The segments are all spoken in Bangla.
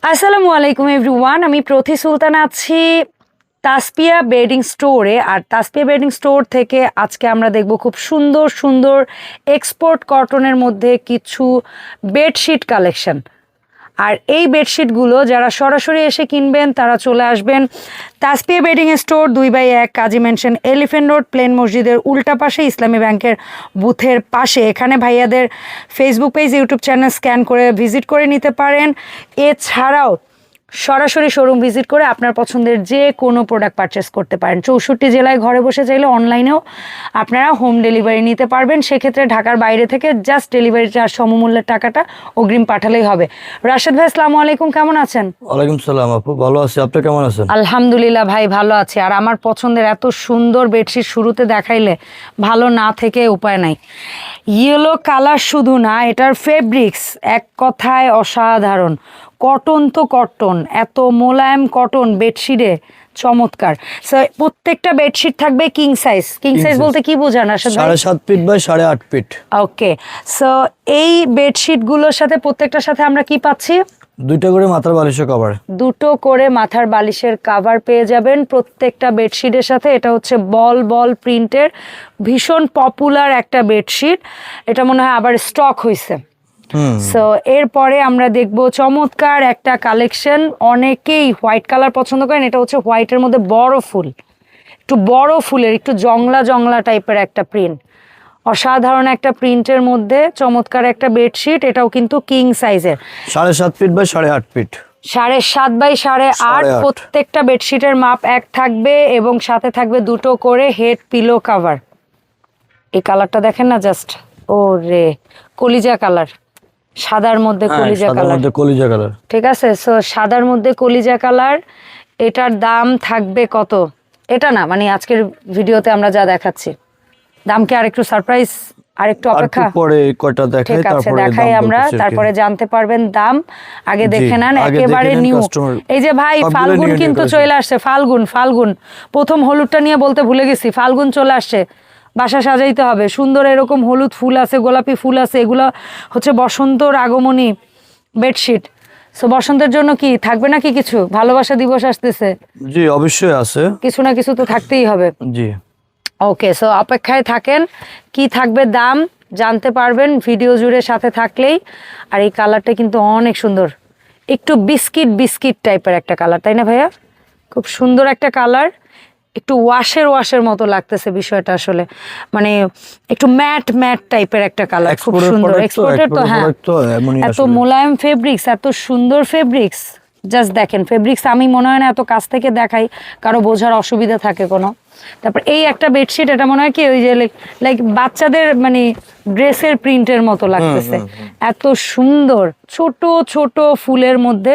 আসসালামু আলাইকুম এভরিওয়ান, আমি প্রতি সুলতান আছি তাসপিয়া বেডিং স্টোরে। আর তাসপিয়া বেডিং স্টোর থেকে আজকে আমরা দেখব খুব সুন্দর সুন্দর এক্সপোর্ট কটনের মধ্যে কিছু বেডশিট কালেকশন। আর এই বেডশিটগুলো যারা সরাসরি এসে কিনবেন তারা চলে আসবেন তাসপিয়া বেডিং স্টোর 2/1 কাজী মেনশন, এলিফ্যান্ট রোড, প্লেন মসজিদের উল্টা পাশে, ইসলামী ব্যাংকের বুথের পাশে। এখানে ভাইয়াদের Facebook page, YouTube channel scan করে ভিজিট করে নিতে পারেন। এছাড়াও সরাসরি শোরুম ভিজিট করে আপনার পছন্দের যে কোনো প্রোডাক্ট পারচেস করতে পারেন। 64 জেলায় ঘরে বসে চাইলে অনলাইনেও আপনারা হোম ডেলিভারি নিতে পারবেন। সেক্ষেত্রে ঢাকার বাইরে থেকে জাস্ট ডেলিভারি চার্জ সমমূল্যের টাকাটা অগ্রিম পাঠালেই হবে। রাশেদ ভাই, আসসালামু আলাইকুম, কেমন আছেন? ওয়ালাইকুম সালাম আপু, ভালো আছি, আপনি কেমন আছেন? আলহামদুলিল্লাহ ভাই, ভালো আছি। আর আমার পছন্দের এত সুন্দর বেডশিট শুরুতে দেখাইলে ভালো না থেকে উপায় নাই। ইয়েলো কালার শুধু না, এটার ফেব্রিক্স এক কথায় অসাধারণ। কটন তো কটন, এত মোলায়েম কটন বেডশিটে, চমৎকার। প্রত্যেকটা বেডশিট থাকবে কিং সাইজ। কিং সাইজ বলতে কি বোঝান আসলে? 7.5 feet by 8.5 feet. Okay, so এই বেডশিটগুলোর সাথে প্রত্যেকটার সাথে আমরা কি পাচ্ছি? দুটো করে মাথার বালিশের কভার। দুটো করে মাথার বালিশের কাভার পেয়ে যাবেন প্রত্যেকটা বেডশিটের সাথে। এটা হচ্ছে বল প্রিন্টের ভীষণ পপুলার একটা বেডশিট। এটা মনে হয় আবার স্টক হয়েছে। সো এরপরে আমরা দেখব চমৎকার একটা কালেকশন। অনেকেই হোয়াইট কালার পছন্দ করেন। এটা হচ্ছে হোয়াইটের মধ্যে বড় ফুল, একটু বড় ফুলের একটু জংলা জংলা টাইপের একটা প্রিন্ট। অসাধারণ একটা প্রিন্টের মধ্যে চমৎকার একটা বেডশিট। এটাও কিন্তু কিং সাইজের, 7.5 ফিট বাই 8.5 ফিট। 7.5 বাই 8.5। প্রত্যেকটা বেডশিটের মাপ এক থাকবে এবং সাথে থাকবে দুটো করে হেড পিলো কাভার। এই কালারটা দেখেন না, জাস্ট ও রে, কলিজা কালার, সাদার মধ্যে কলিজা কালার। ঠিক আছে, সো সাদার মধ্যে কলিজা কালার। এটার দাম থাকবে কত? এটা না, মানে আজকের ভিডিওতে আমরা যা দেখাচ্ছি দাম কি আরেকটু সারপ্রাইজ, আরেকটু অপেক্ষা পরে কয়টা দেখাই, তারপরে দেখাই আমরা, তারপরে জানতে পারবেন দাম। আগে দেখে নেন, একেবারে নিউ। এই যে ভাই, ফাল্গুন কিন্তু চলে আসছে। ফাল্গুন প্রথম হলুদটা নিয়ে বলতে ভুলে গেছি, ফাল্গুন চলে আসছে। বাসা সাজাইতে হবে সুন্দর, এরকম হলুদ ফুল আছে, গোলাপি ফুল আছে, এগুলো হচ্ছে বসন্তর আগমনী বেডশিট। সো বসন্তের জন্য কি থাকবে নাকি কিছু? ভালোবাসা দিবস আসতেছে, জি অবশ্যই আছে, কিছু না কিছু তো থাকতেই হবে। জি ওকে, সো অপেক্ষায় থাকেন, কি থাকবে দাম জানতে পারবেন ভিডিও জুড়ে সাথে থাকলেই। আর এই কালারটা কিন্তু অনেক সুন্দর, একটু বিস্কিট টাইপের একটা কালার, তাই না ভাইয়া? খুব সুন্দর একটা কালার, একটু ওয়াশের মতো লাগতেছে বিষয়টা আসলে, মানে একটু ম্যাট টাইপের একটা কালার, খুব সুন্দর। এক্সপোর্টের তো, হ্যাঁ, এত মোলায়েম ফেব্রিক্স, এত সুন্দর ফেব্রিক্স। জাস্ট দেখেন ফেব্রিক্স, আমি মনে হয় না এত কাছ থেকে দেখাই কারো বোঝার অসুবিধা থাকে কোনো। তারপর এই একটা বেডশিট, এটা মনে হয় কি ওই যে লাইক বাচ্চাদের মানে ড্রেসের প্রিন্টের মতো লাগতেছে, এত সুন্দর। ছোট ফুলের মধ্যে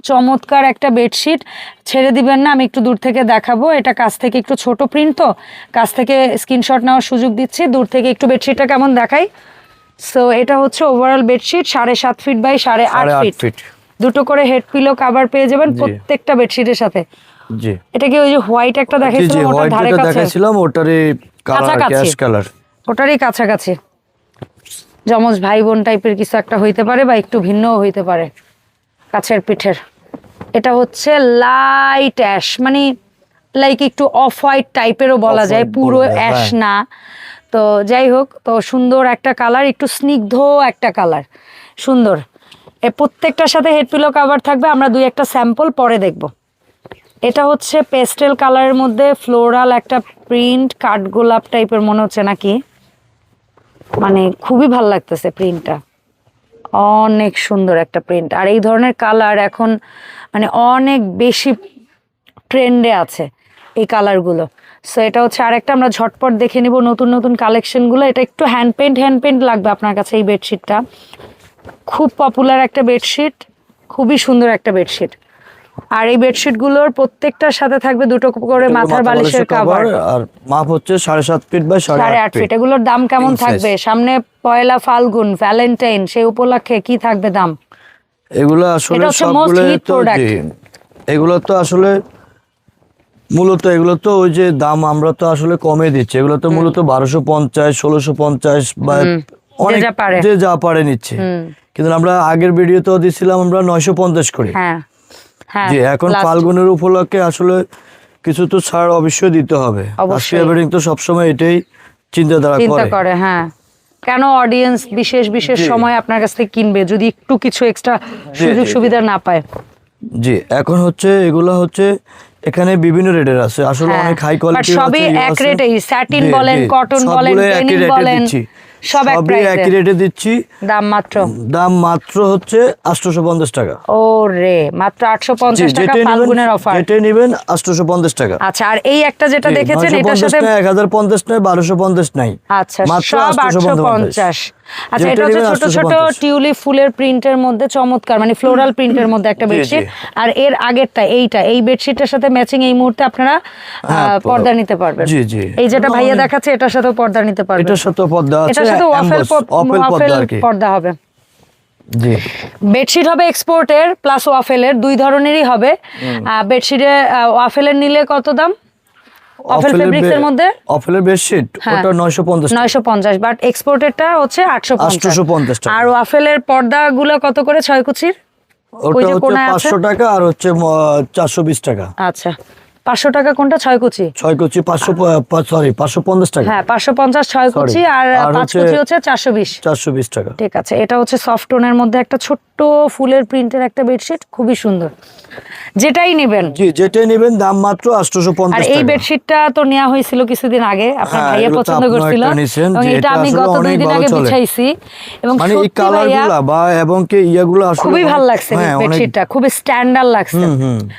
চমৎকার একটা বেডশিট। ছেড়ে দিবেন না, আমি একটু দূর থেকে দেখাবো। এটা কাছ থেকে একটু ছোট প্রিন্ট, তো কাছ থেকে স্ক্রিনশট নেওয়ার সুযোগ দিচ্ছি, দূর থেকে একটু বেডশিটটা কেমন দেখাই। সো এটা হচ্ছে overall bedsheet 7.5 feet by 8.5 feet. দুটো করে হেড পিলো কভার পেয়ে যাবেন প্রত্যেকটা বেডশিটের সাথে। জি, এটা কি ওই যে হোয়াইট একটা দেখাইছিলাম, ওটার ধারে কাছে দেখাইছিলাম, ওটারই কালার ক্যাশ কালার, ওটারই কাছাকাছি। যমজ ভাই বোন টাইপের কিছু একটা হইতে পারে, বা একটু ভিন্নও হইতে পারে কাছের পিঠের। এটা হচ্ছে লাইট অ্যাশ, মানে লাইক একটু অফ হোয়াইট টাইপেরও বলা যায়, পুরো অ্যাশ না। তো যাই হোক, তো সুন্দর একটা কালার, একটু স্নিগ্ধ একটা কালার, সুন্দর। এ প্রত্যেকটার সাথে হেড পিলো কভার থাকবে। আমরা দুই একটা স্যাম্পল পরে দেখব। এটা হচ্ছে পেস্টেল কালারের মধ্যে ফ্লোরাল একটা প্রিন্ট, কাঠগোলাপ টাইপের মনে হচ্ছে নাকি, মানে খুবই ভালো লাগতেছে প্রিন্টটা, অনেক সুন্দর একটা প্রিন্ট। আর এই ধরনের কালার এখন মানে অনেক বেশি ট্রেন্ডে আছে এই কালারগুলো। সো এটা হচ্ছে আরেকটা, আমরা ঝটপট দেখে নিব নতুন কালেকশনগুলো। এটা একটু হ্যান্ড পেন্ট লাগবে আপনার কাছে। এই বেডশিটটা খুব পপুলার একটা বেডশিট, খুবই সুন্দর একটা বেডশিট। আর এই বেডশিটগুলোর প্রত্যেকটার সাথে থাকবে দুটো করে মাথার বালিশের কভার। আর মাপ হচ্ছে 7.5 ফিট বাই 8.5 ফিট। এগুলোর দাম কেমন থাকবে? সামনে পয়লা ফাল্গুন, ভ্যালেন্টাইন, সেই উপলক্ষে কি থাকবে দাম? এগুলো আসলে সবগুলো তো, এগুলো তো আসলে মূলত এগুলো তো ওই যে দাম আমরা তো আসলে কমে দিচ্ছি। এগুলো তো মূলত 1250, 1650 বা অনেক যা পারে। যে যা পারে নিচ্ছে, কিন্তু আমরা আগের ভিডিওতেও দিছিলাম আমরা 950 করে। হ্যাঁ হ্যাঁ, জি, এখন last- ফাল্গুনের উপলক্ষে আসলে কিছু তো ছাড় অবশ্যই দিতে হবে। অবশ্যই। আসিয়া বেডিং তো সবসময় এটাই চিন্তা করে, হ্যাঁ। কেন অডিয়েন্স বিশেষ বিশেষ জি। সময় আপনার কাছ থেকে কিনবে যদি একটু কিছু এক্সট্রা সুযোগ জি। সুবিধা না পায়? জি, এখন হচ্ছে এগুলা হচ্ছে এখানে বিভিন্ন রেটের আছে আসলে, হ্যাঁ, অনেক হাই but কোয়ালিটি সবই এক রেটেই, স্যাটিন বলেন, কটন বলেন, ডেনিম বলেন, সব এক সবই একই প্রাইসে, রেটে দিচ্ছি। দাম মাত্র দাম মাত্র হচ্ছে 850 টাকা। ও রে, মাত্র 850 টাকা ফাল্গুনের অফার। যেটাই নেবেন 850 টাকা। আচ্ছা, আর এই একটা যেটা দেখেছেন এটার সাথে 1050 নয়, 1250 নাই, আচ্ছা মাত্র সব 850। আচ্ছা, এটা হচ্ছে ছোট ছোট টিউলিপ ফুলের প্রিন্টের মধ্যে চমৎকার, মানে ফ্লোরাল প্রিন্টের মধ্যে একটা জি, বেডশিট। জি। আর এর আগেরটা এই বেডশিটের সাথে ম্যাচিং এই মুহূর্তে আপনারা পর্দা নিতে পারবেন। জি, জি। এই যেটা ভাইয়া দেখাচ্ছে এটার সাথেও পর্দা নিতে পারবেন। এটার সাথে পর্দা আছে, এটার সাথে ওয়াফেল পর্দা আর কি। পর্দা হবে। জি, বেডশিট হবে এক্সপোর্টের প্লাস ওয়াফেলের, দুই ধরনেরই হবে। বেডশিটে ওয়াফেলের নিলে কত দাম? ওয়াফেল ফেব্রিক্স এর মধ্যে অফেলের বেডশিট ওটা 950 টাকা। 950, বাট এক্সপোর্টেরটা হচ্ছে 850 টাকা। আর ওয়াফেলের পর্দাগুলো কত করে 6 কুচির? ওই ওটা যে হচ্ছে কোনায় আছে। 500 টাকা আর হচ্ছে 420 টাকা। আচ্ছা, 500 টাকা কোনটা? 6 কুচি? 6 কুচি 550 টাকা। হ্যাঁ, 550 6 কুচি, আর 5 কুচি হচ্ছে 420 420 টাকা। ঠিক আছে। এটা হচ্ছে সফট টোনের মধ্যে একটা ছোট্ট ফুলের প্রিন্টের একটা বেডশিট, খুবই সুন্দর। যেটাই নেবেন, জি, যেটাই নেবেন দাম মাত্র 850 আর টাকা। এই বেডশিটটা তো নেওয়া হয়েছিল কিছুদিন আগে, আপনার হ্যাঁ, ভাইয়া এগুলো তো পছন্দ আপনিও করছিল, একটা নিছেন, এবং যে এটা এটা আমি আসলে গত 2 অনেক দিন ভালো আগে চলে। বিছাইছি, এবং মানে এই সত্যি ভাইয়া কালারগুলা বা এবং কি ইয়াগুলো আসলে খুবই ভালো লাগছে। হ্যাঁ, অনেক বেডশিটটা খুবই স্ট্যান্ডার্ড লাগছে,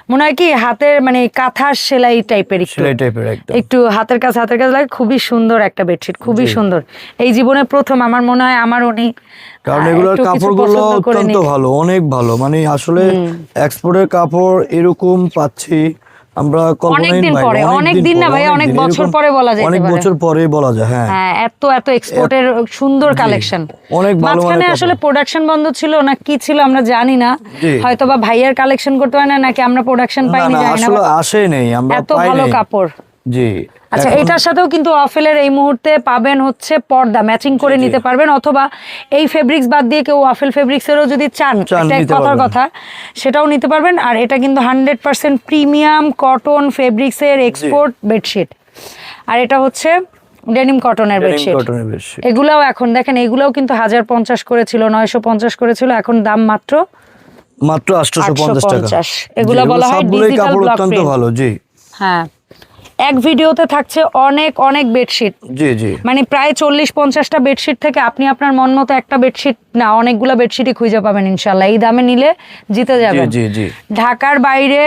মনে হয় কি হাতের মানে কাঁথার সেলাই টাইপের, সেলাই টাইপের একদম। একটু হাতের কাছে লাগে, খুবই সুন্দর একটা বেডশিট, খুবই সুন্দর। এই জীবনে প্রথম আমার মনে হয় আমার উনি, কারণ এগুলোর একটু কিছু কাপড়গুলো পছন্দ করে অত্যন্ত নিক। ভালো, অনেক ভালো, মানে আসলে এক্সপোর্টের কাপড় এরকম পাচ্ছি আমরা কল্পনাই অনেকদিন নাই। পরে, অনেক দিন না ভাই, অনেক বছর পরে বলা যায়, অনেক বছর পরে বলা যায়। হ্যাঁ, হ্যাঁ, এত এক্সপোর্টের সুন্দর কালেকশন। অনেক ভালো মাঝখানে মানের আসলে প্রোডাকশন বন্ধ ছিল না কি ছিল আমরা জানি না, জি। হয়তো বা ভাইয়ার কালেকশন করতে হয় না, নাকি আমরা প্রোডাকশন না পাইনি না জানি না, আসলে আসে নেই, আমরা এত পাই ভালো নাই। কাপড়। জি, আচ্ছা, এখন- এটার সাথেও কিন্তু ওয়াফেলের এই মুহূর্তে পাবেন হচ্ছে পর্দা ম্যাচিং করে জি, জি। নিতে পারবেন, অথবা এই ফেব্রিক্স বাদ দিয়ে কেউ ওয়াফেল ফেব্রিক্সেরও যদি চান, একটা নিতে কথার পারবেন। কথা, সেটাও নিতে পারবেন। আর এটা কিন্তু 100% প্রিমিয়াম কটন ফেব্রিক্সের এক্সপোর্ট বেডশিট, আর এটা হচ্ছে ডেনিম কটনের বেডশিট। কটনের বেডশিট। এগুলাও এখন দেখেন, এগুলাও কিন্তু 1050 করেছিল, 950 করেছিল, এখন দাম মাত্র 850 টাকা। 850। এগুলো বলা হয় সবগুলোই ডিজিটাল কাপড় ব্লক অত্যন্ত প্রিন্ট। ভালো। জি, হ্যাঁ, এক ভিডিওতে থাকছে অনেক বেডশিট, জি, জি, মানে প্রায় 40-50টা বেডশিট থেকে আপনি আপনার মন মতো একটা বেডশিট না, অনেকগুলো বেডশিটই খুঁজে পাবেন ইনশাল্লাহ। এই দামে নিলে জিতে যাবেন। জি, জি। ঢাকার বাইরে,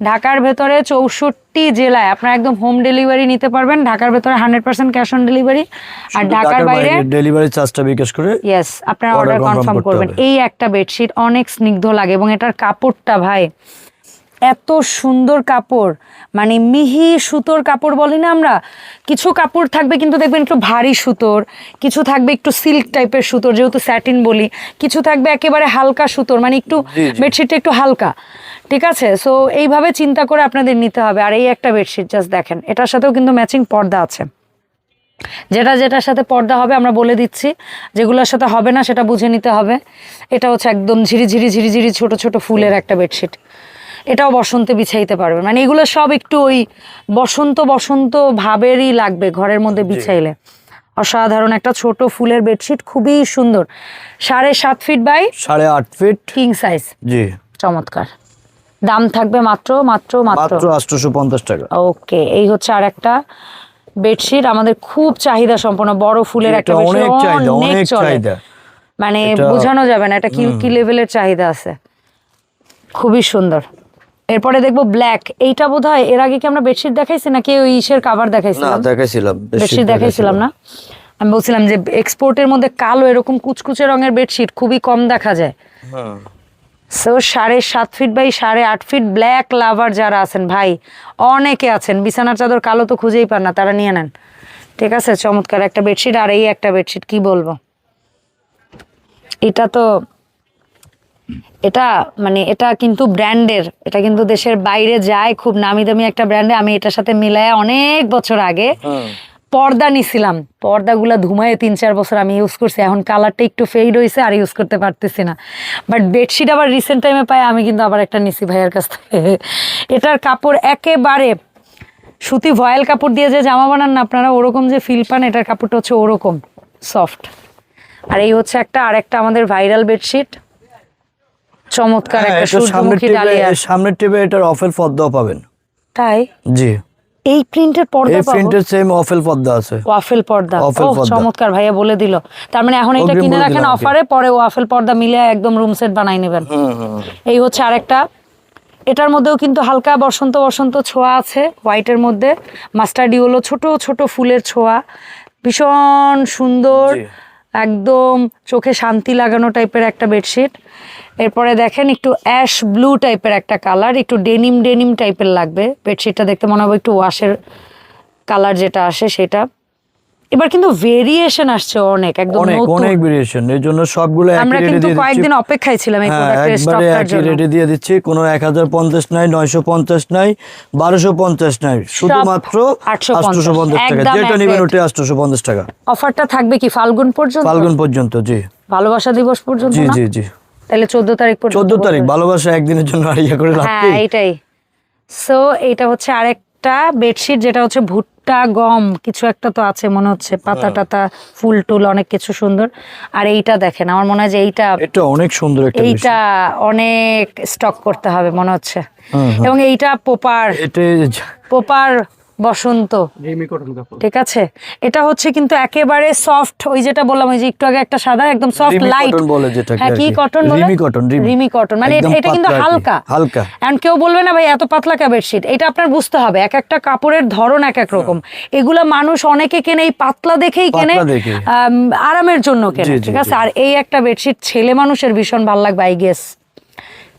ঢাকার ভেতরে 64 জেলায় আপনারা একদম হোম ডেলিভারি নিতে পারবেন। ঢাকার ভেতরে 100% ক্যাশ অন ডেলিভারি, আর ঢাকার বাইরে ডেলিভারি চার্জটা বিকাশ করে ইয়েস, আপনারা Order অর্ডার confirm কনফার্ম করতে করবেন। হবে। এই একটা বেডশিট অনেক স্নিগ্ধ লাগে, এবং এটার কাপড়টা ভাই এত সুন্দর কাপড়, মানে মিহি সুতোর কাপড় বলি না আমরা, কিছু কাপড় থাকবে কিন্তু দেখবেন একটু ভারী সুতোর, কিছু থাকবে একটু সিল্ক টাইপের সুতোর, যেহেতু স্যাটিন বলি, কিছু থাকবে একেবারে হালকা সুতোর, মানে একটু জি, জি। বেডশিটটা একটু হালকা, ঠিক আছে? সো এইভাবে চিন্তা করে আপনাদের নিতে হবে। আর এই একটা বেডশিট জাস্ট দেখেন, এটার সাথেও কিন্তু ম্যাচিং পর্দা আছে। যেটার সাথে পর্দা হবে আমরা বলে দিচ্ছি, যেগুলোর সাথে হবে না সেটা বুঝে নিতে হবে। এটা হচ্ছে একদম ঝিরি ছোট ছোট ফুলের একটা বেডশিট, এটাও বসন্তে বিছাইতে পারবে, মানে এগুলো সব একটু ওই বসন্ত ভাবেরই লাগবে ঘরের মধ্যে বিছাইলে। অসাধারণ একটা ছোট ফুলের বেডশিট, খুবই সুন্দর, 7.5 feet by 8.5 feet. King size, জি, চমৎকার। দাম থাকবে মাত্র মাত্র 850 টাকা। ওকে, এই হচ্ছে আর একটা বেডশিট, আমাদের খুব চাহিদা সম্পন্ন বড় ফুলের এটা একটা বেডশিট, অনেক চাহিদা, অনেক অনেক চলে, চাহিদা। মানে এটা- বোঝানো যাবে না এটা কি লেভেলের চাহিদা আছে, খুবই সুন্দর। এরপরে দেখবো ব্ল্যাক, এইটা বোধহয় এর আগে কি আমরা বেডশিট দেখাইছি নাকি ওই ইসের কাভার না, দেখাইছিলাম? দেখাইছিলাম, বেডশিট দেখাইছিলাম না? আমি বলছিলাম যে এক্সপোর্টের মধ্যে কালো এরকম কুচকুচে রঙের বেডশিট খুবই কম দেখা যায়। হ্যাঁ। So 7.5 feet by 8.5 feet black lover যারা আছেন ভাই, অনেকে আছেন, বিছানার চাদর কালো তো খুঁজেই পান না, তারা নিয়ে নেন, ঠিক আছে? চমৎকার একটা বেডশিট। আর এই একটা বেডশিট কি বলবো, এটা মানে এটা কিন্তু ব্র্যান্ডের, এটা কিন্তু দেশের বাইরে যায়, খুব নামি দামি একটা ব্র্যান্ডে। আমি এটার সাথে মিলায় অনেক বছর আগে পর্দা নিছিলাম, পর্দাগুলা ধুমায়ে 3-4 বছর আমি ইউজ করছি, এখন কালারটা একটু ফেড হয়েছে আর ইউজ করতে পারতেছি না। বাট বেডশিট আবার রিসেন্ট টাইমে পাই, আমি কিন্তু আবার একটা নিছি ভাইয়ের কাছ থেকে। এটার কাপড় একেবারে সুতি ভয়েল কাপড় দিয়ে যে জামা বানান না আপনারা, ওরকম যে ফিল পান, এটার কাপড়টা হচ্ছে ওরকম সফট। আর এই হচ্ছে আরেকটা আমাদের ভাইরাল বেডশিট, চমৎকার একটা সূর্যমুখী ডালিয়া। সামনের টেপে এটার অফেল পর্দাও পাবেন। তাই? জি, এই প্রিন্টের পর্দা পাবো? প্রিন্টের সেম অফেল পর্দা আছে। ওয়াফেল পর্দা, চমৎকার, ভাইয়া বলে দিল। তার মানে এখন এটা কিনে রাখেন অফারে, পরে ওয়াফেল পর্দা মিলে একদম রুম সেট বানাই নেবেন। এই হচ্ছে আরেকটা, এটার মধ্যেও কিন্তু হালকা বসন্ত বসন্ত ছোঁয়া আছে, হোয়াইটের মধ্যে মাস্টার্ডি হলো ছোট ছোট ফুলের ছোঁয়া, ভীষণ সুন্দর, একদম চোখে শান্তি লাগানো টাইপের একটা বেডশিট। এরপরে দেখেন একটু অ্যাশ ব্লু টাইপের একটা কালার, একটু ডেনিম ডেনিম টাইপের লাগবে বেডশিটটা দেখতে, মনে হবে একটু ওয়াশের কালার যেটা আসে সেটা। এবার কিন্তু ভেরিয়েশন আসছে অনেক, একদম অনেক ভেরিয়েশন, এর জন্য সবগুলো একই আমরা রেটে কিন্তু দিয়ে দিচ্ছি। কয়েকদিন অপেক্ষায় ছিলাম এই প্রোডাক্টের স্টকটার জন্য। একই রেটে দিয়ে দিচ্ছি, কোনো 1050 নাই, 950 নাই, 1250 নাই, শুধুমাত্র 850 টাকা। যেটা নেবেন ওটা 850 টাকা। অফারটা থাকবে কি ফাল্গুন পর্যন্ত? ফাল্গুন পর্যন্ত, জি। ভালোবাসা দিবস পর্যন্ত? জি জি জি। তাহলে 14 তারিখ পর্যন্ত। 14 তারিখ, ভালোবাসা একদিনের জন্য আর ইয়া করে লাভ হ্যাঁ, এইটাই। সো এইটা হচ্ছে আরেকটা বেডশিট, যেটা হচ্ছে ভুট্টা গম কিছু একটা তো আছে মনে হচ্ছে, পাতা টাতা ফুল টুল অনেক কিছু সুন্দর। আর এইটা দেখেন, আমার মনে হয় যে এটা অনেক সুন্দর একটা বেডশিট। এইটা অনেক স্টক করতে হবে মনে হচ্ছে। এবং এইটা পোপার বসন্ত, ঠিক আছে। এটা হচ্ছে কিন্তু একেবারে সফট, ওই যেটা বললাম, ওই যে একটু আগে একটা সাদা একদম সফট লাইট, হ্যাঁ কি কটন বলে, রিমি কটন, মানে এটা কিন্তু হালকা হালকা। এন্ড কেউ বলবে না ভাই এত পাতলা কা বেডশিট, এটা আপনার বুঝতে হবে, এক একটা কাপড়ের ধরন এক এক রকম। এগুলা মানুষ অনেকে কেনে এই পাতলা দেখেই কেনে, আরামের জন্য কেনে, ঠিক আছে। আর এই একটা বেডশিট ছেলে মানুষের ভীষণ ভালো লাগবে, আই গেস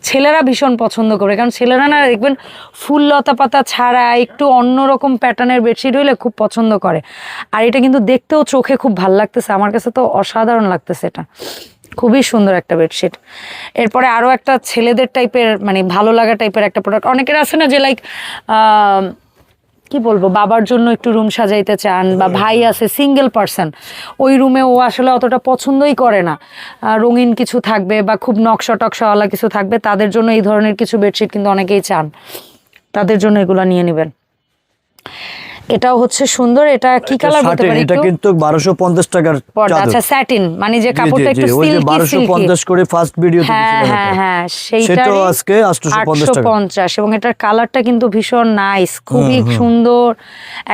ছেলেরা ভীষণ পছন্দ করে, কারণ ছেলেরা না দেখবেন ফুল লতা পাতা ছাড়া একটু অন্যরকম প্যাটার্নের বেডশিট হইলে খুব পছন্দ করে। আর এটা কিন্তু দেখতেও চোখে খুব ভালো লাগতেছে, আমার কাছে তো অসাধারণ লাগতেছে, এটা খুবই সুন্দর একটা বেডশিট। এরপরে আরও একটা ছেলেদের টাইপের, মানে ভালো লাগা টাইপের একটা প্রোডাক্ট, অনেকের আছে না যে লাইক কি বলবো, বাবার জন্য একটু রুম সাজাইতে চান, বা ভাই আছে সিঙ্গেল পার্সন, ওই রুমে ও আসলে অতটা পছন্দই করে না, রঙিন কিছু থাকবে বা খুব নকশা টকশাওয়ালা কিছু থাকবে, তাদের জন্য এই ধরনের কিছু বেডশিট কিন্তু অনেকেই চান, তাদের জন্য এগুলো নিয়ে নেবেন। এটাও হচ্ছে সুন্দর, এটা কি কালার বলতে পারি? এটা কিন্তু 1250 টাকার পর্দা, আচ্ছা স্যাটিন, মানে যে কাপড়টা একটু সিল্কি 1250 করে ফার্স্ট ভিডিওতে দিয়েছিলাম। হ্যাঁ হ্যাঁ, সেটাও আজকে 850 টাকা। 850, এবং এটার কালারটা কিন্তু ভীষণ নাইস, খুবই সুন্দর,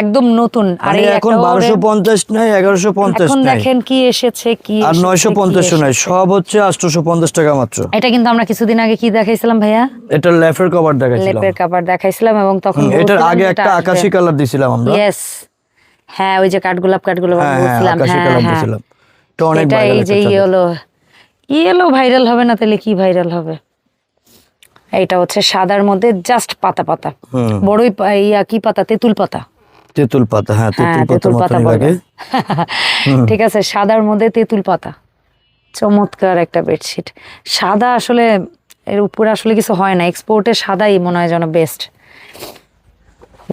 একদম নতুন। আর এই এখন 1250 নাই, 1150 এখন নাই, দেখেন কি এসেছে, কি আর 950 নাই, সব হচ্ছে 850 টাকা মাত্র। এটা কিন্তু আমরা কিছুদিন আগে কি দেখাইছিলাম ভাইয়া? এটা লেফের কভার দেখাইছিলাম, লেফের কভার দেখাইছিলাম, এবং তখন এটার আগে একটা আকাশী কালার দিছিলাম আমরা। ইয়েস, হ্যাঁ, ওই যে কাঠগোলাপ বলছিলাম, হ্যাঁ, তো অনেক ভাইরাল। এই যে ইয়েলো ভাইরাল হবে না তাহলে কি ভাইরাল হবে? এইটা হচ্ছে সাদার মধ্যে জাস্ট পাতা পাতা, বড়ই কি পাতা, তেঁতুল পাতা, হ্যাঁ তেঁতুল পাতা লাগে। ঠিক আছে, সাদার মধ্যে তেঁতুল পাতা, চমৎকার একটা বেডশিট। সাদা আসলে এর উপরে আসলে কিছু হয় না, এক্সপোর্টে সাদাই মনে হয় যেন বেস্ট।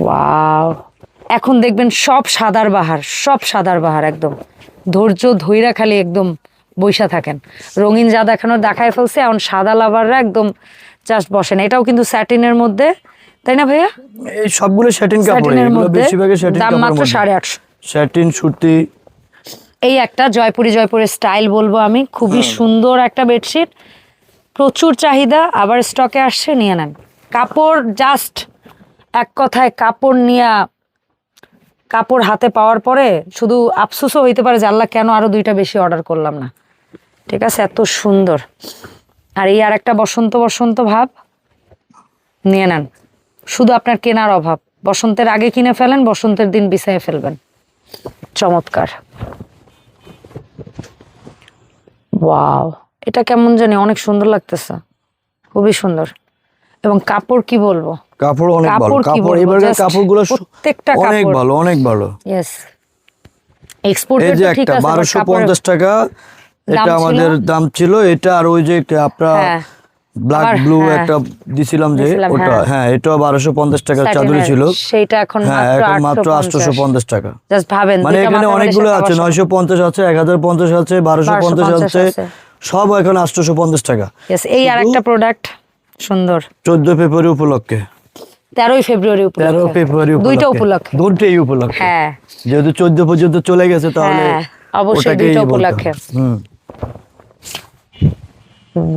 ওয়াও, এখন দেখবেন সব সাদার বাহার, একদম ধৈর্য ধইরা খালি একদম বইসা থাকেন, রঙিন যা দেখানোর দেখায় ফেলছে, এখন সাদা লাভাররা একদম জাস্ট বসেন। এটাও কিন্তু স্যাটিনের মধ্যে, তাই না ভাইয়া? এই সবগুলো স্যাটিন কাপড়, এগুলো বেশিরভাগ স্যাটিন কাপড়, দাম মাত্র 850, স্যাটিন সুতি। এই একটা জয়পুরের স্টাইল বলবো আমি, খুবই সুন্দর একটা বেডশিট, প্রচুর চাহিদা, আবার স্টকে আসছে, নিয়ে নেন। কাপড় জাস্ট এক কথায়, কাপড় হাতে পাওয়ার পরে শুধু আফসোসও হইতে পারে যে আল্লাহ কেন আরো 2টা বেশি অর্ডার করলাম না, ঠিক আছে, এত সুন্দর। আর এই আর একটা বসন্ত বসন্ত ভাব, নিয়ে নেন, শুধু আপনার কেনার অভাব, বসন্তের আগে কিনে ফেলেন, বসন্তের দিন বিছাইয়ে ফেলবেন, চমৎকার। ওয়াও, এটা কেমন জানি অনেক সুন্দর লাগতেছে, খুবই সুন্দর, এবং কাপড় কি বলবো, কাপড় অনেক ভালো, কাপড় এবারে কাপড়গুলো প্রত্যেকটা অনেক ভালো। ইয়েস, এক্সপোর্টের তো ঠিক আছে, 1250 টাকা এটা আমাদের দাম ছিল। এটা আর ওই যে আপনারা ব্ল্যাক ব্লু একটা দিছিলাম যে ওটা, হ্যাঁ এটা 1250 টাকার চাদরই ছিল, সেটা এখন মাত্র 850 টাকা। জাস্ট ভাবেন, মানে এখানে অনেকগুলো আছে, 950 আছে, 1050 আছে, 1250 আছে, সব এখন 850 টাকা। এই আরেকটা প্রোডাক্ট সুন্দর 14 ফেব্রুয়ারি উপলক্ষে, 13 ফেব্রুয়ারি উপলক্ষে, 13 ফেব্রুয়ারি দুইটা উপলক্ষে, দুটোই উপলক্ষে, হ্যাঁ যেহেতু 14 পর্যন্ত চলে গেছে তাহলে অবশ্যই দুইটা উপলক্ষে।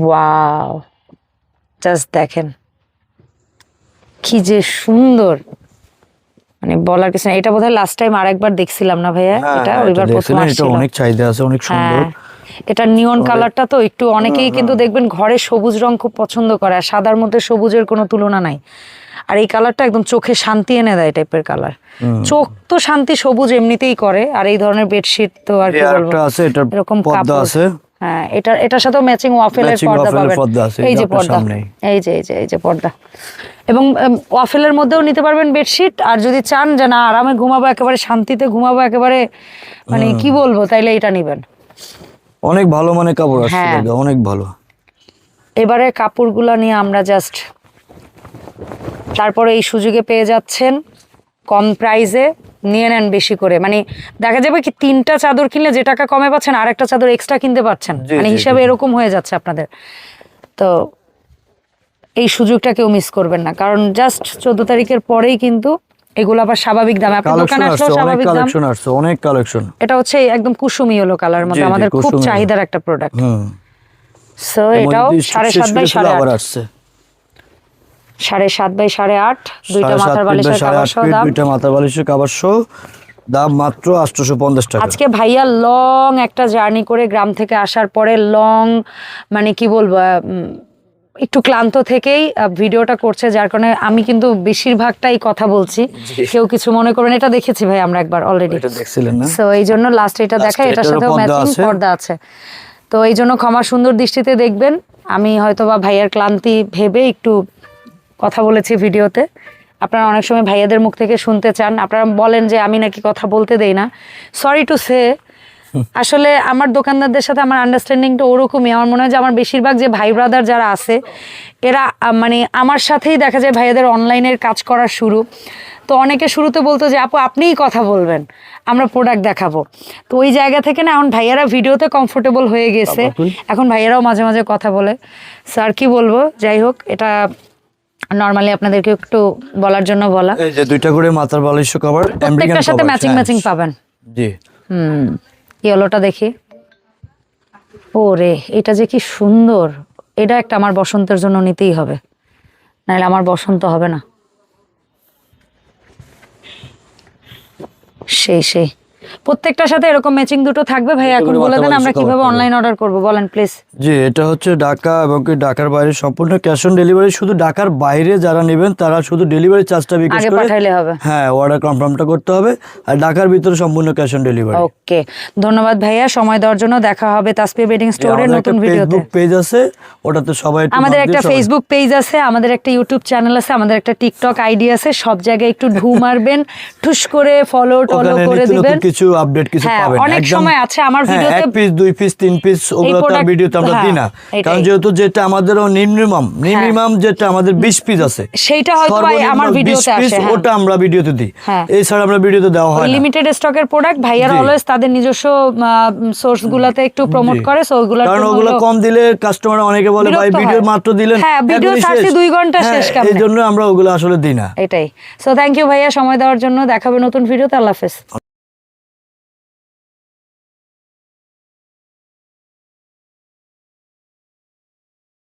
ওয়াও, জাস্ট দেখেন কি যে সুন্দর, মানে বলার কিছু না। এটা বোধহয় লাস্ট টাইম আরেকবার দেখছিলাম না ভাইয়া, এটা ওইবার প্রথম আসছিল। অনেক চাহিদা আছে, অনেক সুন্দর। এটা নিয়ন কালারটা তো একটু অনেকেই কিন্তু দেখবেন ঘরে সবুজ রং খুব পছন্দ করে, আর সাদার মধ্যে সবুজের কোনো তুলনা নাই। আর এই কালারটা একদম চোখে শান্তি এনে দেয় টাইপের কালার। চোখ তো শান্তি সবুজ এমনিতেই করে, আর এই ধরনের বেডশিট তো আর কি বলবো, এরকম পর্দা আছে। হ্যাঁ, এটার সাথে ম্যাচিং ওয়াফেলের পর্দা পাবেন, এই যে পর্দা, এই যে পর্দা, এবং ওয়াফেলের মধ্যেও নিতে পারবেন বেডশিট। আর যদি চান যে না আরামে ঘুমাবো, একেবারে শান্তিতে ঘুমাবো, একেবারে মানে কি বলবো, তাইলে এটা নিবেন। অনেক ভালো মানে কাপড় আসছে, অনেক ভালো। এবারে কাপড়গুলো নিয়ে আমরা জাস্ট, তারপরে এই সুযোগে পেয়ে যাচ্ছেন কম প্রাইসে, নিয়ে নেন বেশি করে। মানে দেখা যাবে কি 3টা চাদর কিনলে যে টাকা কমে পাচ্ছেন, আর একটা চাদর এক্সট্রা কিনতে পারছেন, মানে হিসাবে এরকম হয়ে যাচ্ছে আপনাদের। তো এই সুযোগটা কেউ মিস করবেন না, কারণ জাস্ট 14 তারিখের পরেই কিন্তু এগুলো আবার স্বাভাবিক দামে, আপনার দোকানে আসলেও স্বাভাবিক দাম। অনেক কালেকশন। এটা হচ্ছে একদম কুসুমি ইয়েলো কালার মধ্যে, আমাদের খুব চাহিদার একটা প্রোডাক্ট। সো এটাও 7.5 বাই 8.5, 7.5 বাই 8.5, দুইটা মাথার বালিশের কভার সহ দাম, দুইটা মাথার বালিশের কভার সহ দাম মাত্র 850 টাকা। আজকে ভাইয়া লং একটা জার্নি করে গ্রাম থেকে আসার পরে লং, মানে কি বলবো, একটু ক্লান্ত থেকেই ভিডিওটা করছে, যার কারণে আমি কিন্তু বেশিরভাগটাই কথা বলছি, কেউ কিছু মনে করবেন। এটা দেখেছি ভাই আমরা একবার অলরেডি, এটা দেখছিলেন না? সো এই জন্য লাস্ট এটা দেখাই, এটার সাথেও ম্যাচিং পর্দা আছে। তো এই জন্য ক্ষমা সুন্দর দৃষ্টিতে দেখবেন। আমি হয়তো বা ভাইয়ার ক্লান্তি ভেবে একটু কথা বলেছি ভিডিওতে। আপনারা অনেক সময় ভাইয়াদের মুখ থেকে শুনতে চান, আপনারা বলেন যে আমি নাকি কথা বলতে দেই না। সরি টু সে, আসলে আমার দোকানদারদের সাথে আমার আন্ডারস্ট্যান্ডিংটা ওরকমই। আমার মনে হয় যে আমার বেশিরভাগ যে ভাই ব্রাদার যারা আছে, এরা মানে আমার সাথেই দেখা যায় ভাইয়াদের অনলাইনের কাজ করার শুরু। তো অনেকে শুরুতে বলতো যে আপু আপনিই কথা বলবেন, আমরা প্রোডাক্ট দেখাবো। তো ওই জায়গা থেকে না এখন ভাইয়ারা ভিডিওতে কমফোর্টেবল হয়ে গেছে, এখন ভাইয়ারাও মাঝে মাঝে কথা বলে। স্যার কি বলবো, যাই হোক, এটা নরমালি আপনাদেরকে একটু বলার জন্য বলা। এই যে দুইটা করে মাথার বালিশ কভার, প্রত্যেকটার সাথে ম্যাচিং পাবেন। জি, ইয়েলোটা দেখি, ওরে এটা যে কি সুন্দর। এটা একটা আমার বসন্তের জন্য নিতেই হবে, নাহলে আমার বসন্ত হবে না। সেই প্রত্যেকটার সাথে এরকম ম্যাচিং দুটো থাকবে। ভাই এখন বলে দেন আমরা কিভাবে অনলাইন অর্ডার করব, বলেন প্লিজ। জি, এটা হচ্ছে ঢাকা এবং কি ঢাকার বাইরে সম্পূর্ণ ক্যাশ অন ডেলিভারি। শুধু ঢাকার বাইরে যারা নেবেন তারা শুধু ডেলিভারি চার্জটা বিকাশ করে পাঠাইলে হবে। হ্যাঁ, অর্ডার কনফার্মটা করতে হবে। আর ঢাকার ভিতরে সম্পূর্ণ ক্যাশ অন ডেলিভারি। ওকে, ধন্যবাদ ভাইয়া সময় দেওয়ার জন্য। দেখা হবে তাসফিয়া বেডিং স্টোরের নতুন ভিডিওতে। ফেসবুক পেজ আছে, ওটাতে সবাই, আমাদের একটা ফেসবুক পেজ আছে, আমাদের একটা ইউটিউব চ্যানেল আছে, আমাদের একটা টিকটক আইডি আছে। সব জায়গায় একটু ঢু মারবেন, ঠুস করে ফলো টলো করে দিবেন, কিছু আপডেট কিছু পাবেন। অনেক সময় আছে আমার ভিডিওতে 1 পিস 2 পিস 3 পিস ওগুলো তো ভিডিওতে আমরা দিই না, কারণ যেহেতু যেটা আমাদের মিনিমাম যেটা আমাদের 20 পিস আছে, সেইটা হয়তো ভাই আমার ভিডিওতে আসে, ওটা আমরা ভিডিওতে দিই। এছাড়া আমরা ভিডিওতে দেওয়া হয় না। লিমিটেড স্টকের প্রোডাক্ট ভাইয়ারা অলওয়েজ তাদের নিজস্ব সোর্স গুলাতে একটু প্রমোট করে, সো ওগুলা, কারণ ওগুলো কম দিলে কাস্টমার অনেকে বলে ভাই ভিডিও মাত্র দিলেন, হ্যাঁ ভিডিও ছাড়ছি 2 ঘন্টা শেষ কাম, এই জন্য আমরা ওগুলো আসলে দিই না। এটাই। সো থ্যাংক ইউ ভাইয়া সময় দেওয়ার জন্য। দেখাবে নতুন ভিডিওতে। আল্লাহ হাফেজ।